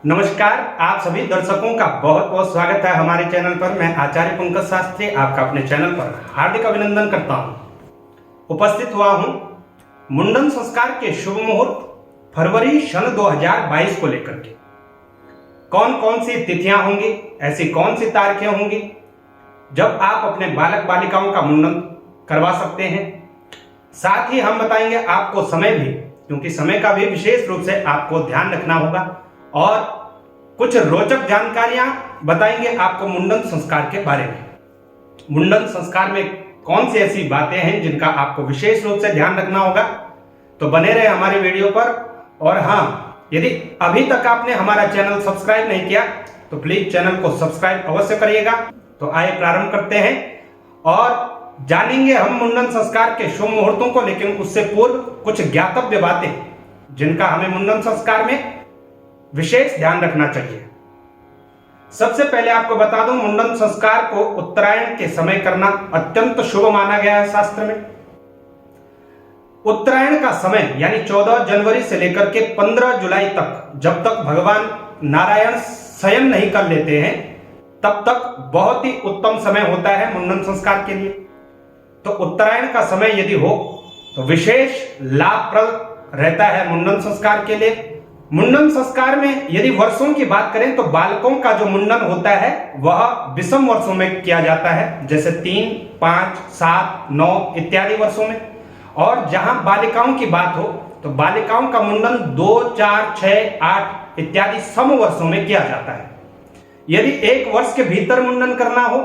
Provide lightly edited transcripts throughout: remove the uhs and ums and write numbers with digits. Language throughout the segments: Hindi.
नमस्कार, आप सभी दर्शकों का बहुत बहुत स्वागत है हमारे चैनल पर। मैं आचार्य पंकज शास्त्री आपका अपने चैनल पर हार्दिक अभिनंदन करता हूं। उपस्थित हुआ हूं मुंडन संस्कार के शुभ मुहूर्त फरवरी सन 2022 को लेकर के। कौन कौन सी तिथियां होंगी, ऐसी कौन सी तारीखें होंगी जब आप अपने बालक बालिकाओं का मुंडन करवा सकते हैं। साथ ही हम बताएंगे आपको समय भी, क्योंकि समय का भी विशेष रूप से आपको ध्यान रखना होगा, और कुछ रोचक जानकारियां बताएंगे आपको मुंडन संस्कार के बारे में। मुंडन संस्कार में कौन सी ऐसी बातें हैं जिनका आपको विशेष रूप से ध्यान रखना होगा, तो बने रहे हमारे वीडियो पर। और हाँ, यदि अभी तक आपने हमारा चैनल सब्सक्राइब नहीं किया तो प्लीज चैनल को सब्सक्राइब अवश्य करिएगा। तो आइए प्रारंभ करते हैं और जानेंगे हम मुंडन संस्कार के शुभ मुहूर्तों को। लेकिन उससे पूर्व कुछ ज्ञातव्य बातें जिनका हमें मुंडन संस्कार में विशेष ध्यान रखना चाहिए। सबसे पहले आपको बता दूं, मुंडन संस्कार को उत्तरायण के समय करना अत्यंत शुभ माना गया है शास्त्र में। उत्तरायण का समय यानी 14 जनवरी से लेकर के 15 जुलाई तक, जब तक भगवान नारायण शयन नहीं कर लेते हैं, तब तक बहुत ही उत्तम समय होता है मुंडन संस्कार के लिए। तो उत्तरायण का समय यदि हो तो विशेष लाभप्रद रहता है मुंडन संस्कार के लिए। मुंडन संस्कार में यदि वर्षों की बात करें तो बालकों का जो मुंडन होता है वह विषम वर्षों में किया जाता है, जैसे 3, 5, 7, 9 इत्यादि वर्षों में। और जहां बालिकाओं की बात हो तो बालिकाओं का मुंडन 2, 4, 6, 8 इत्यादि सम वर्षों में किया जाता है। यदि 1 वर्ष के भीतर मुंडन करना हो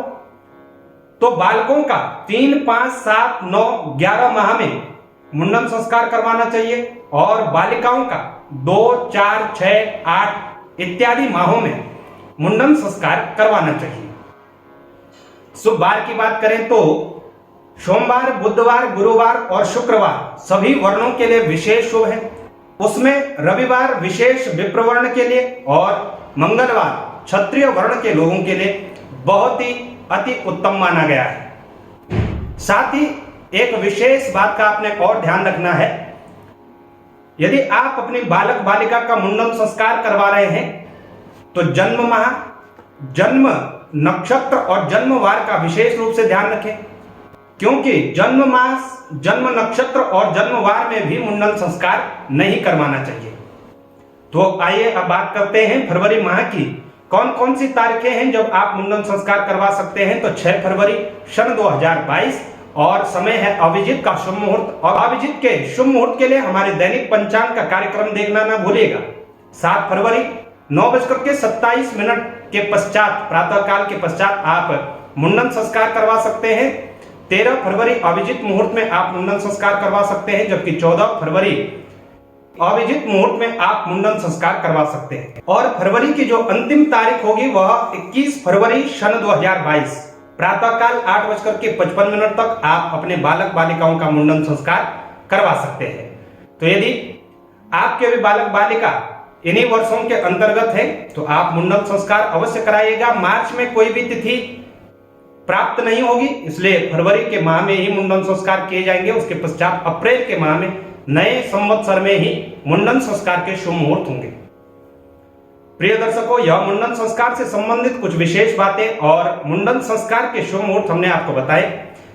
तो बालकों का 3, 5, 7, 9, 11 माह में मुंडन संस्कार करवाना चाहिए, और बालिकाओं का 2, 4, 6, 8 इत्यादि माहों में मुंडन संस्कार करवाना चाहिए। शुभ वार की बात करें तो सोमवार, बुधवार, गुरुवार और शुक्रवार सभी वर्णों के लिए विशेष शुभ है। उसमें रविवार विशेष विप्रवर्ण के लिए और मंगलवार क्षत्रिय वर्ण के लोगों के लिए बहुत ही अति उत्तम माना गया है। साथ ही एक विशेष बात का आपने और ध्यान रखना है, यदि आप अपनी बालक बालिका का मुंडन संस्कार करवा रहे हैं तो जन्म माह, जन्म नक्षत्र और जन्म वार का विशेष रूप से ध्यान रखें, क्योंकि जन्म मास, जन्म नक्षत्र और जन्म वार में भी मुंडन संस्कार नहीं करवाना चाहिए। तो आइए अब बात करते हैं फरवरी माह की। कौन कौन सी तारीखें हैं जब आप मुंडन संस्कार करवा सकते हैं। तो 6 फरवरी सन 2022 और समय है अभिजीत का शुभ मुहूर्त। और अभिजीत के शुभ मुहूर्त के लिए हमारे दैनिक पंचांग का कार्यक्रम देखना ना भूलिएगा। 7 फरवरी 9:27 के पश्चात, प्रातः काल के पश्चात आप मुंडन संस्कार करवा सकते हैं। 13 फरवरी अभिजीत मुहूर्त में आप मुंडन संस्कार करवा सकते हैं, जबकि 14 फरवरी अभिजीत मुहूर्त में आप मुंडन संस्कार करवा सकते हैं। और फरवरी की जो अंतिम तारीख होगी वह 21 फरवरी सन 2022 प्रातःकाल 8:55 तक आप अपने बालक बालिकाओं का मुंडन संस्कार करवा सकते हैं। तो यदि आपके भी बालक बालिका इन्हीं वर्षों के अंतर्गत है तो आप मुंडन संस्कार अवश्य कराइएगा। मार्च में कोई भी तिथि प्राप्त नहीं होगी, इसलिए फरवरी के माह में ही मुंडन संस्कार किए जाएंगे। उसके पश्चात अप्रैल के माह में, नए संवत्सर में ही मुंडन संस्कार के शुभ मुहूर्त होंगे। प्रिय दर्शकों, यह मुंडन संस्कार से संबंधित कुछ विशेष बातें और मुंडन संस्कार के शुभ मुहूर्त हमने आपको बताए।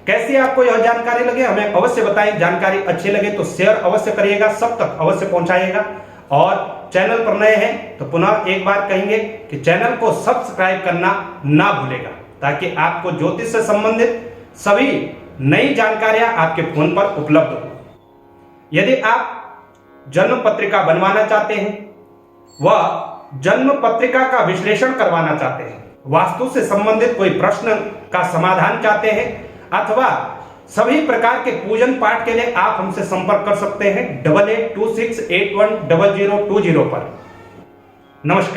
कैसी आपको यह जानकारी लगे हमें अवश्य बताएं। जानकारी अच्छी लगे तो शेयर अवश्य करिएगा, सब तक अवश्य पहुंचाइएगा। और चैनल पर नए हैं तो पुनः एक बार कहेंगे कि चैनल को सब्सक्राइब करना ना भूलेगा, ताकि आपको ज्योतिष से संबंधित सभी नई जानकारियां आपके फोन पर उपलब्ध हो। यदि आप जन्म पत्रिका बनवाना चाहते हैं, वह जन्म पत्रिका का विश्लेषण करवाना चाहते हैं, वास्तु से संबंधित कोई प्रश्न का समाधान चाहते हैं, अथवा सभी प्रकार के पूजन पाठ के लिए आप हमसे संपर्क कर सकते हैं 8826810020 पर। नमस्कार।